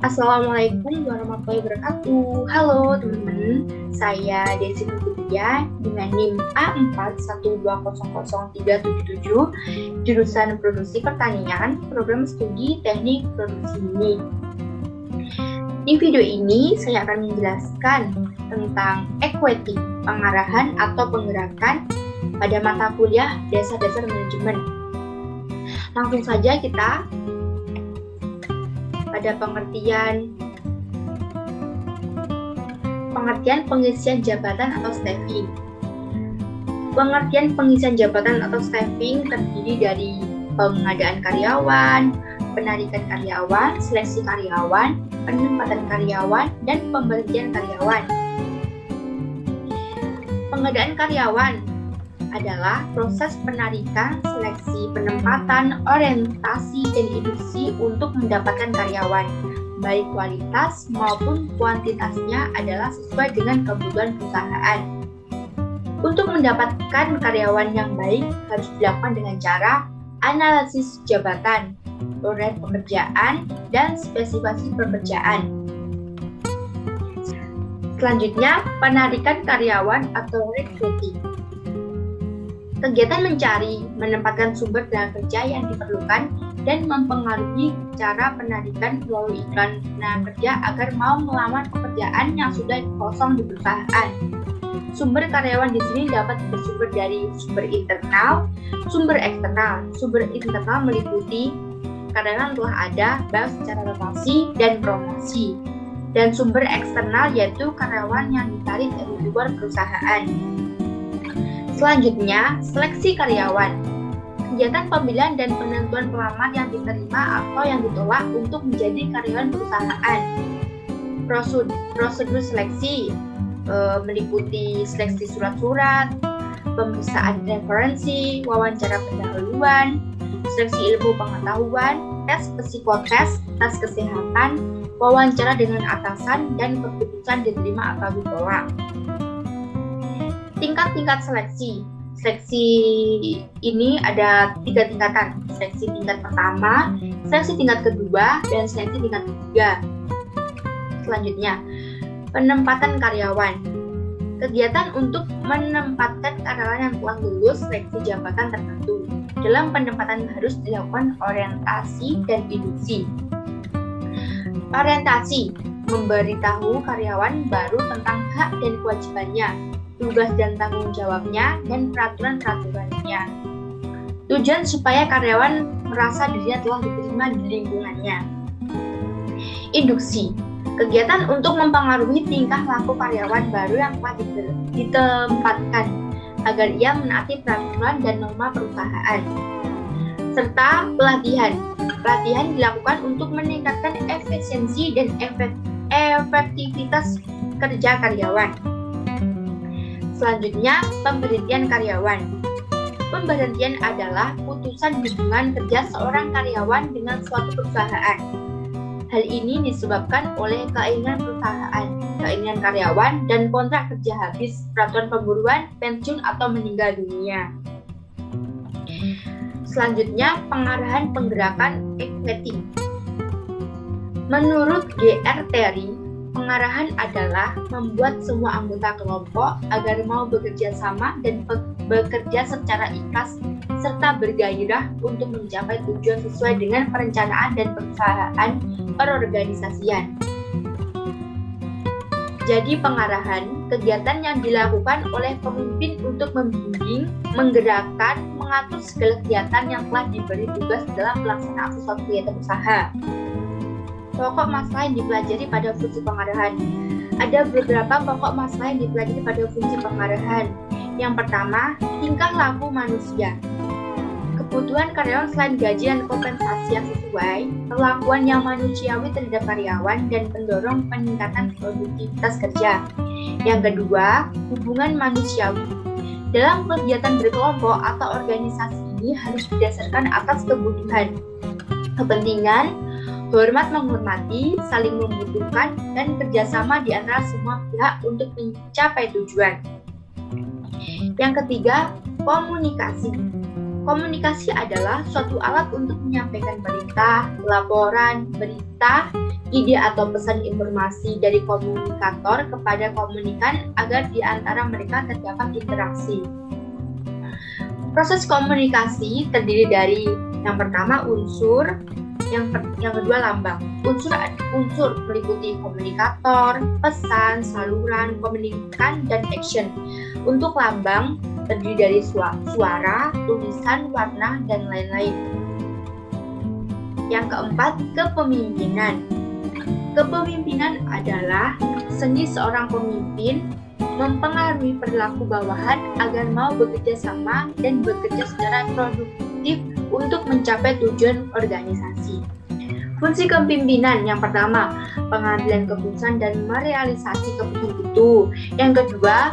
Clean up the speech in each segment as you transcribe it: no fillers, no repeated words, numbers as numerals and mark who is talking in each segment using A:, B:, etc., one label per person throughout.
A: Assalamualaikum warahmatullahi wabarakatuh. Halo teman-teman, saya Desi Putria dengan NIM A41200377, jurusan Produksi Pertanian, Program Studi Teknik Produksi Mini. Di video ini saya akan menjelaskan tentang equity, pengarahan atau penggerakan pada mata kuliah Dasar-Dasar Manajemen. Langsung saja kita pada pengertian pengisian jabatan atau staffing. Pengertian pengisian jabatan atau staffing terdiri dari pengadaan karyawan, penarikan karyawan, seleksi karyawan, penempatan karyawan, dan pemberhentian karyawan. Pengadaan karyawan adalah proses penarikan, seleksi, penempatan, orientasi, dan induksi untuk mendapatkan karyawan. Baik kualitas maupun kuantitasnya adalah sesuai dengan kebutuhan perusahaan. Untuk mendapatkan karyawan yang baik harus dilakukan dengan cara analisis jabatan, uraian pekerjaan, dan spesifikasi pekerjaan. Selanjutnya, penarikan karyawan atau recruiting. Kegiatan mencari, menempatkan sumber tenaga kerja yang diperlukan, dan mempengaruhi cara penarikan melalui iklan tenaga kerja agar mau melamar pekerjaan yang sudah kosong di perusahaan. Sumber karyawan di sini dapat bersumber dari sumber internal, sumber eksternal. Sumber internal meliputi karyawan telah ada, baik secara rotasi dan promosi. Dan sumber eksternal yaitu karyawan yang ditarik dari luar perusahaan. Selanjutnya, seleksi karyawan. Kegiatan pemilihan dan penentuan pelamar yang diterima atau yang ditolak untuk menjadi karyawan perusahaan. Prosedur seleksi meliputi seleksi surat-surat, pemeriksaan referensi, wawancara pendahuluan, seleksi ilmu pengetahuan, tes psikotes, tes kesehatan, wawancara dengan atasan, dan keputusan diterima atau ditolak. Tingkat-tingkat seleksi. Seleksi ini ada 3 tingkatan. Seleksi tingkat pertama, seleksi tingkat kedua, dan seleksi tingkat ketiga. Selanjutnya, penempatan karyawan. Kegiatan untuk menempatkan karyawan yang telah lulus seleksi jabatan tertentu. Dalam penempatan harus dilakukan orientasi dan induksi. Orientasi memberitahu karyawan baru tentang hak dan kewajibannya, tugas dan tanggung jawabnya, dan peraturan-peraturannya. Tujuan supaya karyawan merasa dirinya telah diterima di lingkungannya. Induksi, kegiatan untuk mempengaruhi tingkah laku karyawan baru yang telah ditempatkan agar ia menaati peraturan dan norma perusahaan. Serta pelatihan. Pelatihan dilakukan untuk meningkatkan efisiensi dan efektivitas kerja karyawan. Selanjutnya, pemberhentian karyawan. Pemberhentian adalah putusan hubungan kerja seorang karyawan dengan suatu perusahaan. Hal ini disebabkan oleh keinginan perusahaan, keinginan karyawan, dan kontrak kerja habis, peraturan pemburuan, pensiun, atau meninggal dunia. Selanjutnya, pengarahan penggerakan equity. Menurut G.R. Terry, pengarahan adalah membuat semua anggota kelompok agar mau bekerja sama dan bekerja secara ikhlas serta bergairah untuk mencapai tujuan sesuai dengan perencanaan dan perusahaan perorganisasian. Jadi pengarahan, kegiatan yang dilakukan oleh pemimpin untuk membimbing, menggerakkan, mengatur segala kegiatan yang telah diberi tugas dalam pelaksanaan suatu kegiatan usaha. Pokok masalah yang dipelajari pada fungsi pengarahan. Ada beberapa pokok masalah yang dipelajari pada fungsi pengarahan. Yang pertama, tingkah laku manusia. Kebutuhan karyawan selain gaji dan kompensasi yang sesuai, perlakuan yang manusiawi terhadap karyawan, dan pendorong peningkatan produktivitas kerja. Yang kedua, hubungan manusiawi. Dalam kegiatan berkelompok atau organisasi ini harus didasarkan atas kebutuhan, kepentingan, hormat menghormati, saling membutuhkan, dan kerjasama di antara semua pihak untuk mencapai tujuan. Yang ketiga, komunikasi. Komunikasi adalah suatu alat untuk menyampaikan perintah, laporan, berita, ide atau pesan informasi dari komunikator kepada komunikan agar di antara mereka terdapat interaksi. Proses komunikasi terdiri dari yang pertama unsur, yang kedua lambang. Unsur meliputi komunikator, pesan, saluran, komunikan, dan action. Untuk lambang terdiri dari suara, tulisan, warna, dan lain-lain. Yang keempat, kepemimpinan. Kepemimpinan adalah seni seorang pemimpin mempengaruhi perilaku bawahan agar mau bekerja sama dan bekerja secara produktif untuk mencapai tujuan organisasi. Fungsi kepemimpinan yang pertama, pengambilan keputusan dan merealisasi keputusan itu. Yang kedua,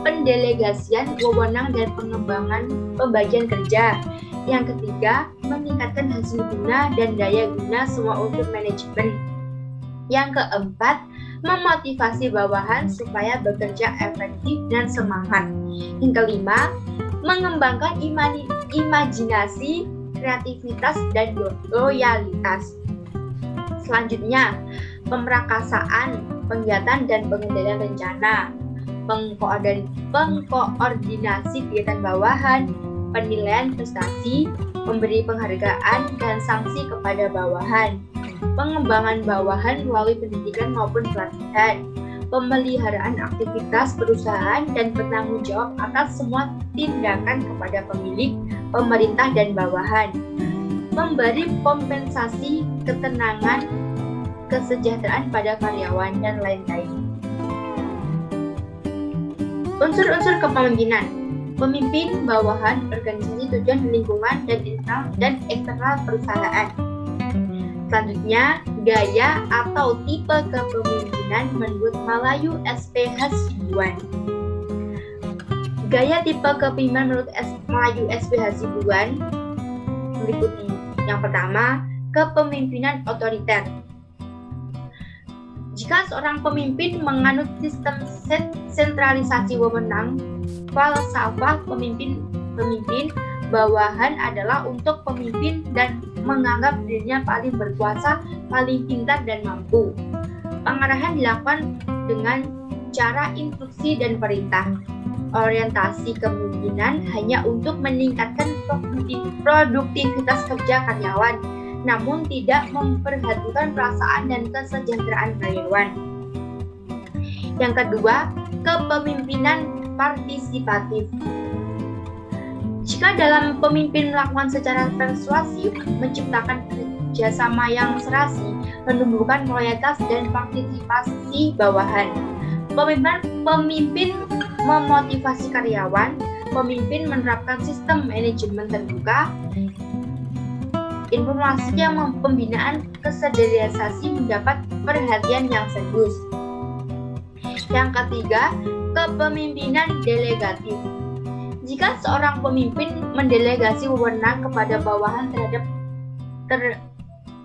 A: pendelegasian wewenang dan pengembangan pembagian kerja. Yang ketiga, meningkatkan hasil guna dan daya guna semua unsur manajemen. Yang keempat, memotivasi bawahan supaya bekerja efektif dan semangat. Yang kelima, mengembangkan imajinasi, kreativitas, dan loyalitas. Selanjutnya, pemrakasaan, pengiatan dan pengendalian rencana, pengkoordinasi kegiatan bawahan, penilaian prestasi, memberi penghargaan dan sanksi kepada bawahan, pengembangan bawahan melalui pendidikan maupun pelatihan, pemeliharaan aktivitas perusahaan dan bertanggung jawab atas semua tindakan kepada pemilik, pemerintah, dan bawahan, memberi kompensasi, ketenangan, kesejahteraan pada karyawan, dan lain-lain. Unsur-unsur kepemimpinan: pemimpin, bawahan, organisasi, tujuan lingkungan, dan eksternal perusahaan. Selanjutnya, gaya atau tipe kepemimpinan menurut Malayu SP Hasibuan. Gaya tipe kepemimpinan menurut Malayu SP Hasibuan meliputi yang pertama, kepemimpinan otoriter. Jika seorang pemimpin menganut sistem sentralisasi wewenang, falsafah pemimpin bawahan adalah untuk pemimpin dan menganggap dirinya paling berkuasa, paling pintar dan mampu. Pengarahan dilakukan dengan cara instruksi dan perintah. Orientasi kepemimpinan hanya untuk meningkatkan produktivitas kerja karyawan, namun tidak memperhatikan perasaan dan kesejahteraan karyawan. Yang kedua, kepemimpinan partisipatif. Jika dalam pemimpin melakukan secara persuasif, menciptakan kerjasama yang serasi, menumbuhkan loyalitas dan partisipasi bawahan. Pemimpin memotivasi karyawan, pemimpin menerapkan sistem manajemen terbuka, informasi yang pembinaan kestandarisasi mendapat perhatian yang serius. Yang ketiga, kepemimpinan delegatif. Jika seorang pemimpin mendelegasi wewenang kepada bawahan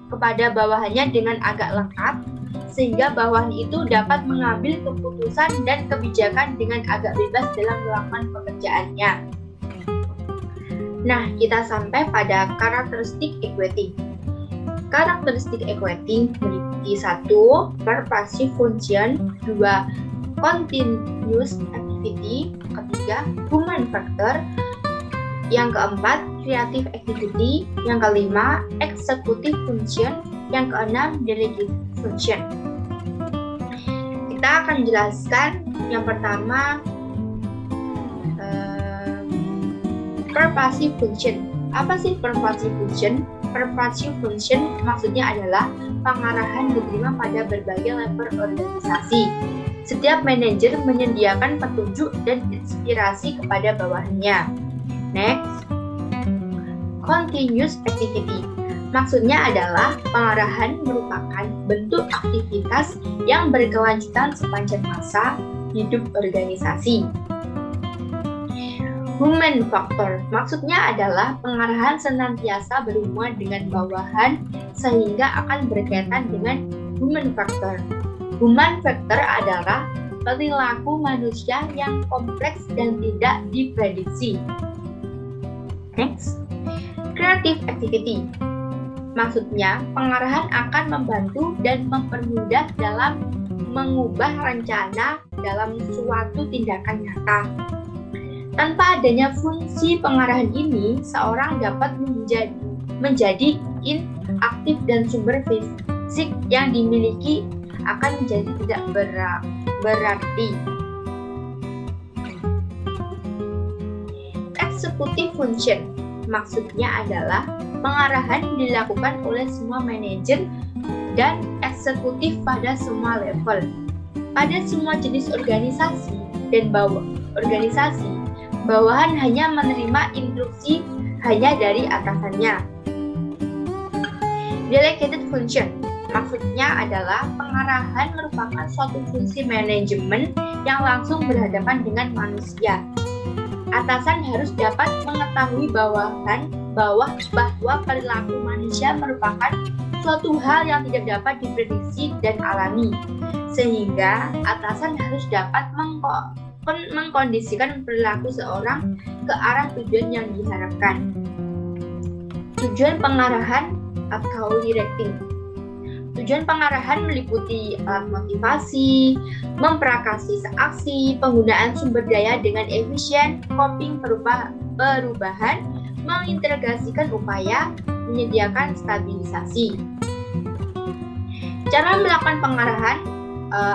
A: kepada bawahannya dengan agak lengkap, sehingga bawahan itu dapat mengambil keputusan dan kebijakan dengan agak bebas dalam melakukan pekerjaannya. Nah, kita sampai pada karakteristik equity. Karakteristik equity meliputi 1. Pervasive function, 2. Continuous activity, ketiga human factor, yang keempat creative activity, yang kelima executive function, yang keenam delegative function. Kita akan jelaskan yang pertama pervasive function. Apa sih pervasive function? Pervasive function maksudnya adalah pengarahan diterima pada berbagai level organisasi. Setiap manajer menyediakan petunjuk dan inspirasi kepada bawahannya. Next, continuous activity. Maksudnya adalah pengarahan merupakan bentuk aktivitas yang berkelanjutan sepanjang masa hidup organisasi. Human factor. Maksudnya adalah pengarahan senantiasa berhubungan dengan bawahan sehingga akan berkaitan dengan human factor. Human factor adalah perilaku manusia yang kompleks dan tidak diprediksi. Next, creative activity. Maksudnya, pengarahan akan membantu dan mempermudah dalam mengubah rencana dalam suatu tindakan nyata. Tanpa adanya fungsi pengarahan ini, seorang dapat menjadi inaktif dan sumber fisik yang dimiliki akan menjadi tidak berarti. Executive function maksudnya adalah pengarahan dilakukan oleh semua manajer dan eksekutif pada semua level, pada semua jenis organisasi dan bawahan hanya menerima instruksi hanya dari atasannya. Delegated function maksudnya adalah pengarahan merupakan suatu fungsi manajemen yang langsung berhadapan dengan manusia. Atasan harus dapat mengetahui bahwa perilaku manusia merupakan suatu hal yang tidak dapat diprediksi dan alami, sehingga atasan harus dapat mengkondisikan perilaku seorang ke arah tujuan yang diharapkan. Tujuan pengarahan atau directing. Tujuan pengarahan meliputi alat motivasi, memprakasi aksi, penggunaan sumber daya dengan efisien, coping perubahan, mengintegrasikan upaya, menyediakan stabilisasi. Cara melakukan pengarahan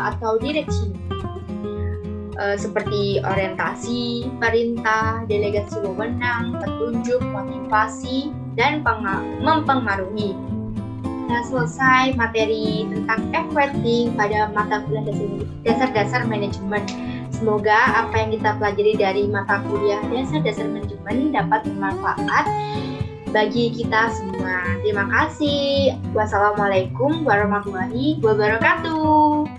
A: atau direksi seperti orientasi, perintah, delegasi wewenang, petunjuk, motivasi, dan mempengaruhi. Nah, selesai materi tentang evaluating pada mata kuliah dasar-dasar manajemen. Semoga apa yang kita pelajari dari mata kuliah dasar-dasar manajemen dapat bermanfaat bagi kita semua. Terima kasih. Wassalamualaikum warahmatullahi wabarakatuh.